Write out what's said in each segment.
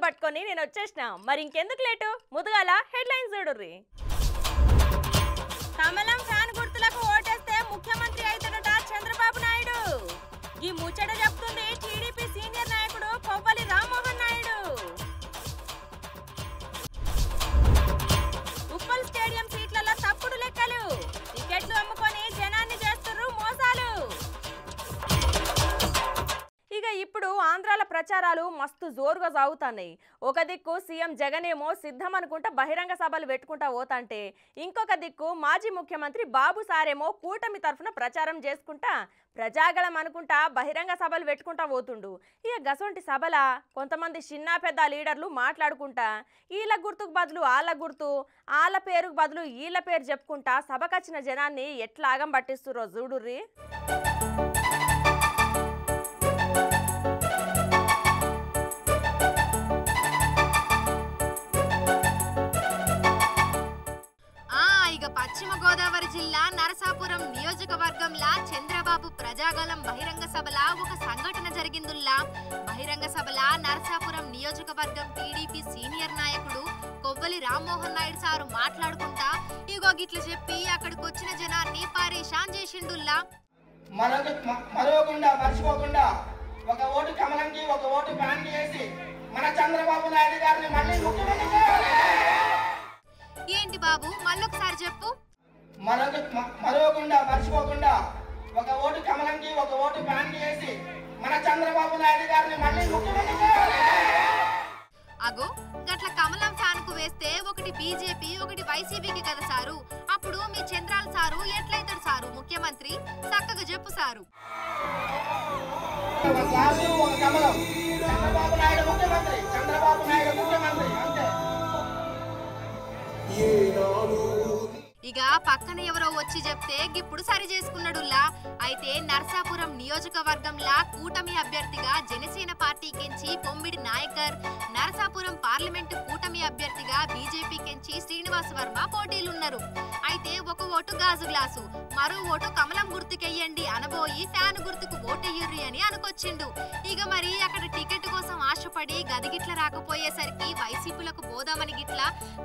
పట్టుకొని నేను వచ్చేసిన. మరి ఇంకెందుకు లేటు, ముదుగాల హెడ్లైన్స్ చూడుర్రి. కమలం ఫ్యాన్ గుర్తులకు ఓటేస్తే ముఖ్యమంత్రి అవుతాడట చంద్రబాబు నాయుడు. ఈ ముచ్చట చెప్తుంది టీడీపీ సీనియర్ నాయకుడు కొవ్వలి రామ్మోహన్ నాయుడు. ఉప్పల్ స్టేడియం సీట్లలో తప్పుడు లెక్కలు, టికెట్లు అమ్ముకొని జనాన్ని చేస్తున్నారు మోసాలు. ఇక ఇప్పుడు ఆంధ్రాల ప్రచారాలు మస్తు జోరుగా సాగుతున్నాయి. ఒక దిక్కు సీఎం జగన్ ఏమో సిద్ధం అనుకుంటా బహిరంగ సభలు పెట్టుకుంటా పోతాంటే, ఇంకొక దిక్కు మాజీ ముఖ్యమంత్రి బాబు సారేమో కూటమి తరఫున ప్రచారం చేసుకుంటా ప్రజాగళం అనుకుంటా బహిరంగ సభలు పెట్టుకుంటా పోతుండు. ఇక గసొంటి సభల కొంతమంది చిన్న పెద్ద లీడర్లు మాట్లాడుకుంటా వీళ్ళ గుర్తుకు బదులు వాళ్ళ గుర్తు, వాళ్ళ పేరుకు బదులు వీళ్ళ పేరు చెప్పుకుంటా సభకొచ్చిన జనాన్ని ఎట్లా ఆగం పట్టిస్తుర్రో చూడుర్రి. పశ్చిమ గోదావరి జిల్లా నరసాపురం నియోజకవర్గంలో చంద్రబాబు ప్రజాగళం బహిరంగ సభలో ఒక సంఘటన జరిగిందుల్లా. బహిరంగ సభలో నరసాపురం నియోజకవర్గం టీడీపీ సీనియర్ నాయకుడు కొవ్వలి రామ్మోహన్ నాయుడు సారు మాట్లాడుకుంటా ఇగో గిట్ల చెప్పి అక్కడికి వచ్చిన జనాన్ని పరేషాన్ చేసిండుల్లా. మరోకుండా మర్చిపోకుండా ఒక ఓటు కమలంకి ఒక ఓటు ఫ్యాన్కి వేసి మన చంద్రబాబు నాయుడు గారిని మళ్ళీ ముఖ్యమంత్రి చేయాలి. ఏంటి బాబు మళ్ళొకసారి చెప్పు. మరోకుండా మర్చిపోకుండా ఒక ఓటు కమలంకి ఒక ఓటు ఫ్యాన్కి వేసి మన చంద్రబాబు నాయుడు గారిని మళ్ళీ ముఖ్యమంత్రి చేయాలి. అగో గట్ల కమలం ఫ్యాన్ కు వేస్తే ఒకటి బీజేపీ ఒకటి వైసీపీకి కదా సారు. అప్పుడు మీ చంద్రాల సారు ఎట్లయితాడు సారు ముఖ్యమంత్రి? చక్కగా చెప్పు సారు. చంద్రబాబు నాయుడు ముఖ్యమంత్రి, చంద్రబాబు నాయుడు ముఖ్యమంత్రి అంతే. ఇక పక్కన ఎవరో వచ్చి చెప్తే ఇప్పుడు సరి చేసుకున్నాడుల్లా. అయితే నర్సాపురం నియోజకవర్గంలా కూటమి అభ్యర్థిగా జనసేన పార్టీకించి పొమ్మిడి నాయకర్, నరసాపురం పార్లమెంటు కూటమి అభ్యర్థిగా బీజేపీకించి శ్రీనివాస్ వర్మ పోటీలున్నారు. అయితే ఒక ఓటు గాజు గ్లాసు, మరో ఓటు కమలం గుర్తుకెయ్యండి అనబోయి ఫ్యాన్ గుర్తుకు ఓటెయ్యుర్రి అని అనుకొచ్చిండు. ఇక మరి అక్కడ టికెట్ కోసం ఆశపడి గదిగిట్ల రాకపోయేసరికి వైసీపీలకు పోదామని గిట్ల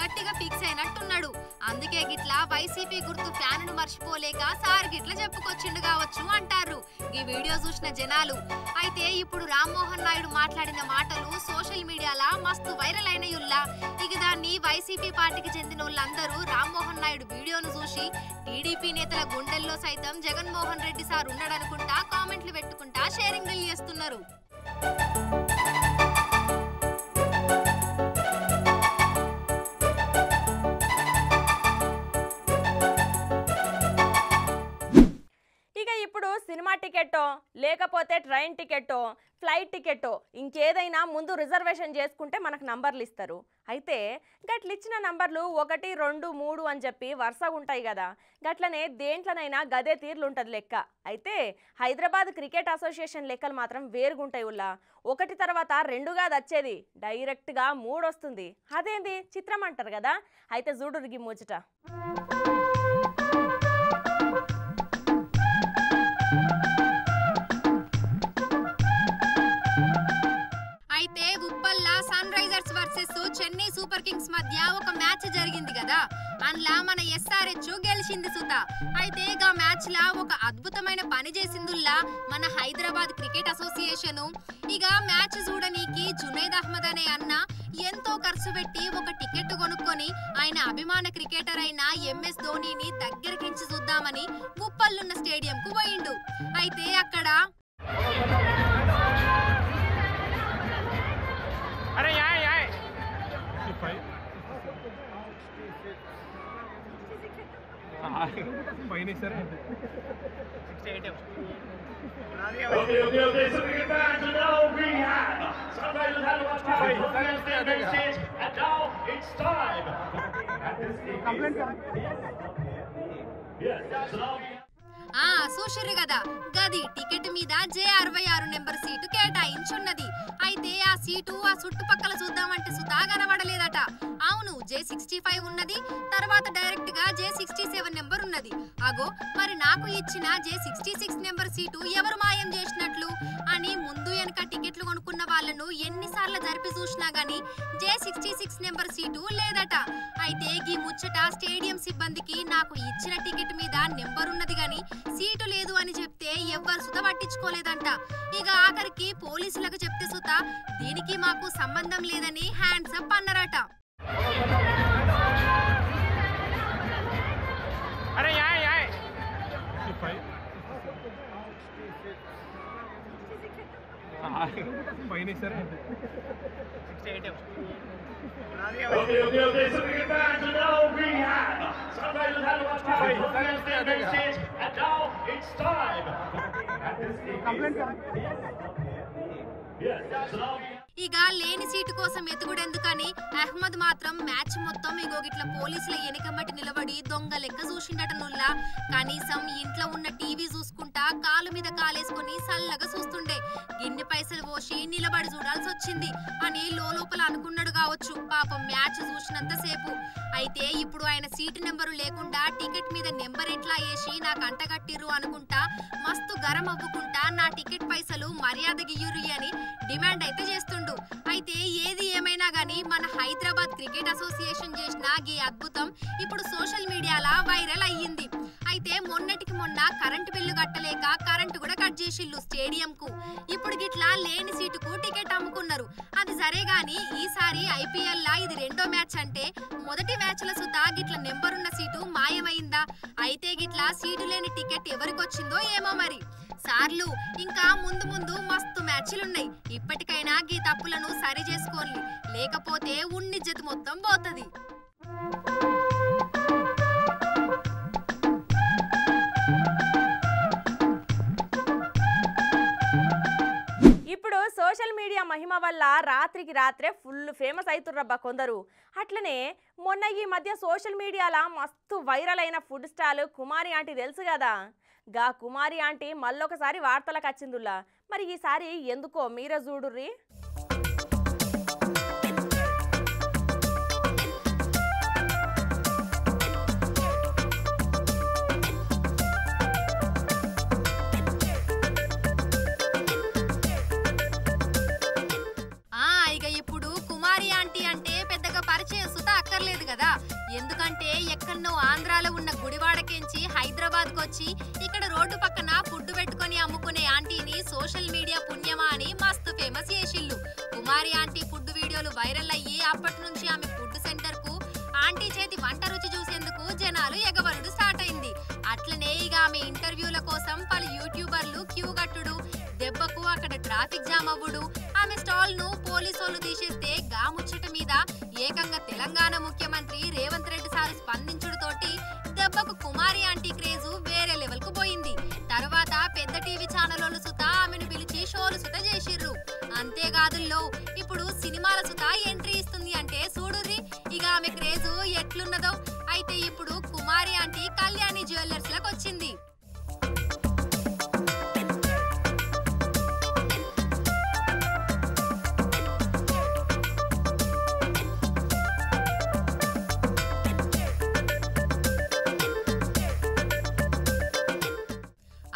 గట్టిగా ఫిక్స్ అయినట్టున్నాడు. అందుకే గిట్ల వైసీపీ గుర్తు ఫ్యాన్ ను మర్చిపోలేక సార్ గిట్ల చెప్పుకొచ్చిండు కావచ్చు అంటారు ఈ వీడియో చూసిన జనాలు. అయితే ఇప్పుడు రామ్మోహన్ నాయుడు మాట్లాడిన మాటలు సోషల్ మీడియాలో మస్తు వైరల్ అయినయుల్లా. ఇక దాన్ని వైసీపీ పార్టీకి చెందిన వాళ్ళందరూ రామ్మోహన్ నాయుడు వీడియోను చూసి టీడీపీ నేతల గుండెల్లో సైతం జగన్మోహన్ రెడ్డి సార్ ఉన్నాడనుకుంటా కామెంట్లు పెట్టుకుంటా షేరింగ్లు చేస్తున్నారు. ఇప్పుడు సినిమా టికెట్టో లేకపోతే ట్రైన్ టికెట్టో ఫ్లైట్ టికెట్టో ఇంకేదైనా ముందు రిజర్వేషన్ చేసుకుంటే మనకు నంబర్లు ఇస్తారు. అయితే గట్ల ఇచ్చిన నంబర్లు 1, 2, 3 అని చెప్పి వరుసగా ఉంటాయి కదా. గట్లనే దేంట్లోనైనా గదే తీర్లు ఉంటుంది లెక్క. అయితే హైదరాబాద్ క్రికెట్ అసోసియేషన్ లెక్కలు మాత్రం వేరుగుంటాయి. ఉల్లా 1 తర్వాత 2గా వచ్చేది డైరెక్ట్గా 3 వస్తుంది. అదేంది చిత్రం అంటారు కదా. అయితే చూడురిగి ముచ్చట. అయితే ఉప్పల్లా Sunrisers versus Chennai Super Kings మధ్య ఒక మ్యాచ్ జరిగింది కదా. అందులో మన ఎస్ఆర్హెచ్ గెలిచింది సుత. అయితే ఇక మ్యాచ్ లా ఒక అద్భుతమైన పని చేసిందుల్లా మన హైదరాబాద్ క్రికెట్ అసోసియేషన్. ఇక మ్యాచ్ చూడనీకి జునైద్ అహ్మద్ అనే అన్న ఎంతో ఖర్చు పెట్టి ఒక టికెట్ కొనుక్కొని ఆయన అభిమాన క్రికెటర్ అయిన ఎంఎస్ ధోనీని దగ్గరకించి చూద్దామని ఉప్పల్లున్న స్టేడియం కు పోయిండు. అయితే అక్కడ చూసిర్రు కదా గది టికెట్ మీద J66 నెంబర్ సీటు కేటాయించున్నది. అయితే ఆ సీటు ఆ చుట్టుపక్కల చూద్దామంటే సుతా కనబడలేదట. అవును J65 ఉన్నది, తర్వాత డైరెక్ట్ గా J67 నెంబర్ ఉన్నది. అగో మరి నాకు ఇచ్చిన J66 నెంబర్ సీటు ఎవరు మాయం చేసినట్లు అని ముందు వెనక టికెట్లు కొనుక్కున్న వాళ్ళను టికెట్లను ఎన్నిసార్లు జరిపి చూసినా గానీ J66 నెంబర్ సీటు లేదట. అయితే ఈ ముచ్చట స్టేడియం సిబ్బందికి నాకు ఇచ్చిన టికెట్ మీద నెంబర్ ఉన్నది గానీ సీటు లేదు అని చెప్తే ఎవ్వరు సుత పట్టించుకోలేదంట. ఇక ఆఖరికి పోలీసులకు చెప్తే సుత దీనికి మాకు సంబంధం లేదని హ్యాండ్స్ అప్ అన్నారట. ఇక లేని సీటు కోసం ఎత్తుగుడెందుకని అహ్మద్ మాత్రం మ్యాచ్ మొత్తం ఇగోగిట్ల పోలీసుల ఎనకమ్మటి నిలబడి దొంగ లెక్క చూసిండట. నుల్లా కనీసం ఇంట్లో ఉన్న టీవీ చూసుకుంటా కాలు మీద కాలేసుకుని సల్లగా చూస్తుండే. గిన్ని పైసలు పోసి నిలబడి చూడాల్సి వచ్చింది అని లోపల అనుకున్నాడు కావచ్చు పాపం మ్యాచ్ చూసినంత సేపు. అయితే ఇప్పుడు ఆయన సీటు నెంబరు లేకుండా టికెట్ మీద నెంబర్ ఎట్లా వేసి నాకు అంటగట్టిర్రు అనుకుంటా మస్తు గరం అవ్వుకుంటా నా టికెట్ పైసలు మర్యాద గియ్యురి అని డిమాండ్ అయితే చేస్తుండు. అయితే ఏది ఏమైనా గానీ మన హైదరాబాద్ క్రికెట్ అసోసియేషన్ చేసిన ఈ అద్భుతం ఇప్పుడు సోషల్ మీడియాలో వైరల్ అయ్యింది. అయితే మొన్నటికి మొన్న కరెంటు బిల్లు కట్టలేక కరెంటు కూడా కట్ చేసిల్లు స్టేడియం కు. ఇప్పుడు గిట్లా లేని సీటుకు టికెట్ అమ్ముకున్నారు. అది సరే గాని ఈసారి ఐపీఎల్ లా ఇది రెండో మ్యాచ్ అంటే మొదటి మ్యాచ్ లో సుతా గిట్ల నెంబర్ ఉన్న సీటు మాయమైందా? అయితే గిట్లా సీటు లేని టికెట్ ఎవరికి వచ్చిందో ఏమో మరి. సార్లు ఇంకా ముందు ముందు మస్తు మ్యాచ్లున్నాయి. ఇప్పటికైనా గీ తప్పులను సరి చేసుకోండి, లేకపోతే ఉన్నిజ్జత్ మొత్తం పోతది. ఇప్పుడు సోషల్ మీడియా మహిమ వల్ల రాత్రికి రాత్రే ఫుల్ ఫేమస్ అవుతుర్రబ్బా కొందరు. అట్లనే మొన్న ఈ మధ్య సోషల్ మీడియాలో మస్తు వైరల్ అయిన ఫుడ్ స్టాల్ కుమారి ఆంటీ తెలుసు కదా. గా కుమారి ఆంటీ మళ్ళొకసారి వార్తలకు వచ్చిందుల్లా. మరి ఈసారి ఎందుకో మీరే చూడుర్రి. అక్కర్లేదు కదా, ఎందుకంటే ఎక్కడో ఆంధ్రాలో ఉన్న గుడివాడకెంచి హైదరాబాద్ కొచ్చి ఇక్కడ రోడ్డు పక్కన ఫుడ్ పెట్టుకొని అమ్ముకునే ఆంటీని సోషల్ మీడియా పుణ్యమా అని మస్తు ఫేమస్ చేసిల్లు. కుమారి ఆంటీ ఫుడ్ వీడియోలు వైరల్ అయ్యి అప్పటి నుంచి ఆమె ఫుడ్ సెంటర్ కు ఆంటీ చేతి వంట రుచి చూసేందుకు జనాలు ఎగబడుడు స్టార్ట్ అయింది. అట్లనే ఇక ఆమె ఇంటర్వ్యూల కోసం పలు యూట్యూబర్లు క్యూ కట్టుడు, దెబ్బకు అక్కడ ట్రాఫిక్ జామ్ అవ్వుడు, ఆమె స్టాల్ ను పోలీసులు తీసేస్తే గా ముచ్చట మీద ఏకంగా తెలంగాణ ముఖ్యమంత్రి రేవంత్ రెడ్డి సార్ స్పందించుడుతోటి దెబ్బకు కుమారి ఆంటీ క్రేజు వేరే లెవెల్ కు పోయింది. తర్వాత పెద్ద టీవీ ఛానల్ సుతా ఆమెను పిలిచి షోలు సుత చేసిర్రు. అంతేకాదుల్లో ఇప్పుడు సినిమాల సుత ఎంట్రీ ఇస్తుంది అంటే చూడుర్రి ఇక ఆమె క్రేజు ఎట్లున్నదో. అయితే ఇప్పుడు కుమారి ఆంటీ కళ్యాణి జ్యువెలర్స్ లకు వచ్చింది.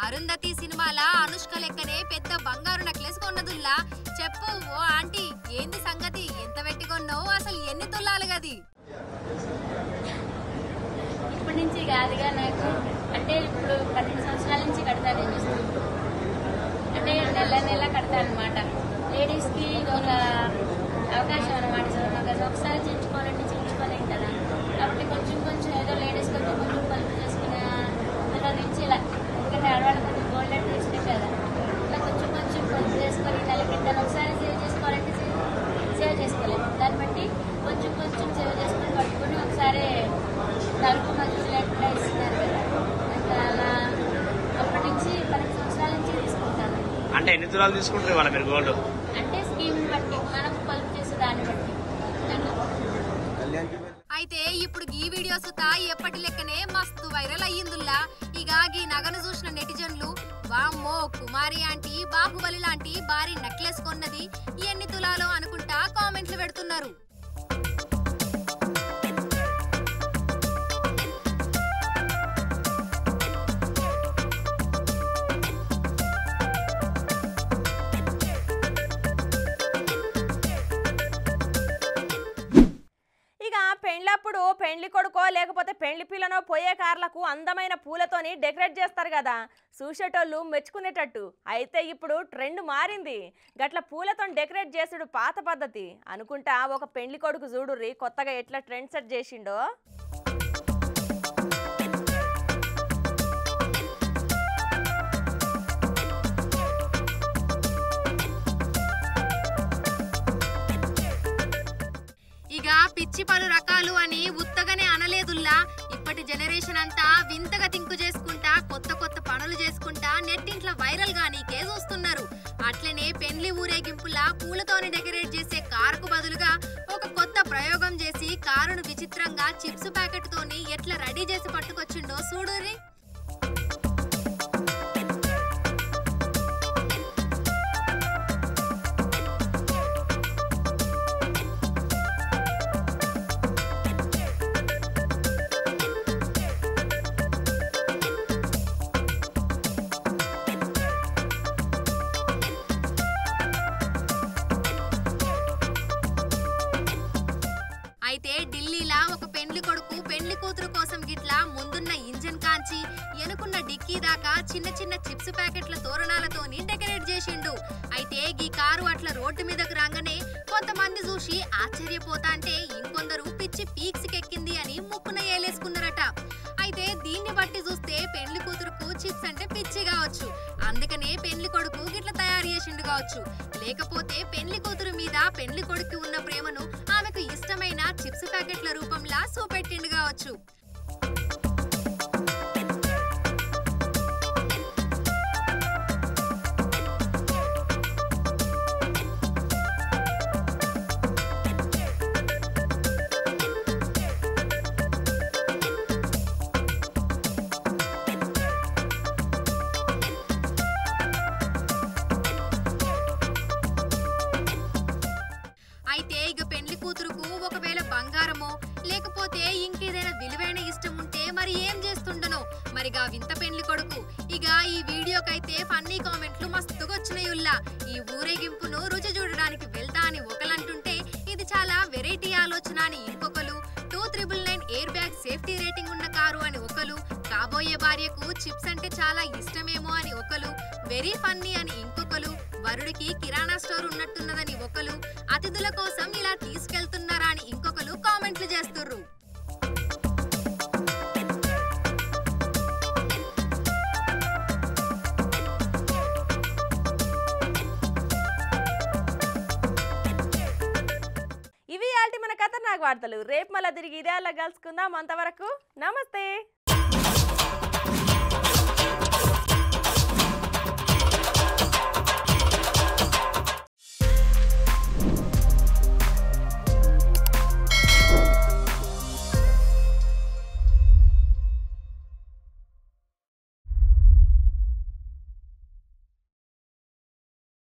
అరుంధతి సినిమాల అనుష్క లెక్కనే పెద్ద బంగారు నెక్లెస్ కొన్నదుల్లా. చెప్పు ఓ ఆంటీ, ఏంది సంగతి? ఎంత పెట్టి కొన్నావు? అసలు ఎన్ని తులాలు గది? ఇప్పటి నుంచి కాదుగా నాకు, అంటే ఇప్పుడు 12 సంవత్సరాల నుంచి కడతాను. అంటే నెల నెల కడతాను అనమాట. లేడీస్ కి ఒక అవకాశం అనమాట. ఒకసారి చేయించుకోవాలంటే చేయించుకోలేం కదా, కాబట్టి కొంచెం కొంచెం ఏదో లేడీస్ కొంచెం కొంచెం పనులు చేసుకునే అందులో నుంచి ఇలా, ఎందుకంటే ఆడవాళ్ళకి కొంచెం గోల్డెన్ చేసినాయి కదా, ఇట్లా కొంచెం కొంచెం పనులు చేసుకొని నెలకి దాన్ని ఒకసారి సేవ్ చేసుకోవాలంటే సేవ్ చేసుకోలేము. దాన్ని బట్టి కొంచెం కొంచెం సేవ్ చేసుకొని పట్టుకుని ఒకసారి తలుపు మధ్య లేకుండా ఇస్తున్నారు కదా, ఇంకా అలా అప్పటి నుంచి 12 సంవత్సరాల నుంచి తీసుకుంటాను. అంటే ఎన్ని తులాలు తీసుకుంటారు వాళ్ళ మీరు గోల్డ్? అంటే స్కీమ్ బట్టి మనం పొదుపు చేసే దాన్ని బట్టి. అయితే ఇప్పుడు ఈ వీడియో సుత ఎప్పటి లెక్కనే మస్తు వైరల్ అయ్యిందుల్లా. ఇక ఈ నగను చూసిన నెటిజన్లు వామ్మో కుమారి ఆంటీ బాహుబలి లాంటి భారీ నెక్లెస్ కొన్నది ఎన్ని తులాలో అనుకుంటా కామెంట్లు పెడుతున్నారు. పెండ్లి కొడుకో లేకపోతే పెండ్లి పిల్లనో పోయే కార్లకు అందమైన పూలతోని డెకరేట్ చేస్తారు కదా, చూసేటోళ్ళు మెచ్చుకునేటట్టు. అయితే ఇప్పుడు ట్రెండ్ మారింది. గట్ల పూలతో డెకరేట్ చేసుడు పాత పద్ధతి అనుకుంటా. ఒక పెండ్లి కొడుకు చూడుర్రి కొత్తగా ఎట్లా ట్రెండ్ సెట్ చేసిండో. ఇక పిచ్చి పలు రకాలు అని ఉత్తగానే అనలేదుల్లా. ఇప్పటి జనరేషన్ అంతా వింతగా తింకు చేసుకుంటా కొత్త కొత్త పనులు చేసుకుంటా నెట్టింట్లో వైరల్ గా నీకే చూస్తున్నారు. అట్లనే పెండ్లి ఊరేగింపులా పూలతోని డెకరేట్ చేసే కారుకు బదులుగా ఒక కొత్త ప్రయోగం చేసి కారును విచిత్రంగా చిప్స్ ప్యాకెట్ తోని ఎట్లా రెడీ చేసి పట్టుకొచ్చిండో చూడురి. అయితే ఢిల్లీలా ఒక పెండ్లి కొడుకు పెండ్లి కూతురు కోసం గిట్లా ముందున్న ఇంజన్ కాంచి ఎనుకున్న డిక్కీ దాకా చిన్న చిన్న చిప్స్ ప్యాకెట్ల తోరణాలతోని డెకరేట్ చేసిండు. అయితే ఈ కారు అట్లా రోడ్డు మీదకు రాగానే కొంతమంది చూసి ఆశ్చర్యపోతాంటే ఇంకొందరు పిచ్చి పీక్స్కి ఎక్కింది అని ముక్కున ఏలేసుకున్నారట. అయితే దీన్ని బట్టి చూస్తే పెండ్లి కూతురుకు చిప్స్ అంటే పిచ్చి కావచ్చు, అందుకనే పెండ్లి కొడుకు గిట్లా తయారు చేసిండు కావచ్చు. లేకపోతే పెండ్లి కూతురు మీద పెండ్లి కొడుకు ఉన్న ప్రేమను ఆమెకు ఇష్టమైన చిప్స్ ప్యాకెట్ల రూపంలా చూపెట్టిండు కావచ్చు. అయితే ఇక పెండ్లి కూతురుకు ఒకవేళ బంగారమో లేకపోతే ఇంకేదైనా విలువైన ఇష్టం ఉంటే మరి ఏం చేస్తుండనో మరిగా వింత పెండ్లి కొడుకు. ఇక ఈ వీడియోకైతే ఫన్నీ కామెంట్లు మస్తుగా వచ్చినాయుల్లా. ఈ ఊరేగింపును రుచి చూడడానికి వెళ్తా అని ఒకలంటుంటే ఇది చాలా వెరైటీ ఆలోచన అని ఇంకొకరు, 2999 ఎయిర్ బ్యాగ్ సేఫ్టీ రేటింగ్ ఉన్న కారు అని ఒకరు, కాబోయే భార్యకు చిప్స్ అంటే చాలా ఇష్టమేమో అని ఒకరు, వెరీ ఫన్నీ అని ఇంకొకరు, వరుడికి కిరాణా స్టోర్ ఉన్నట్టున్నదని ఒకరు, అతిథుల కోసం ఇలా తీసుకెళ్తున్నారా అని ఇంకొకరు కామెంట్లు చేస్తుర్రు. ఇవి ఆల్టి మన ఖతర్నాక్ వార్తలు. రేపు మళ్ళీ తిరిగి ఇదే అలా కలుసుకుందాం. అంతవరకు నమస్తే.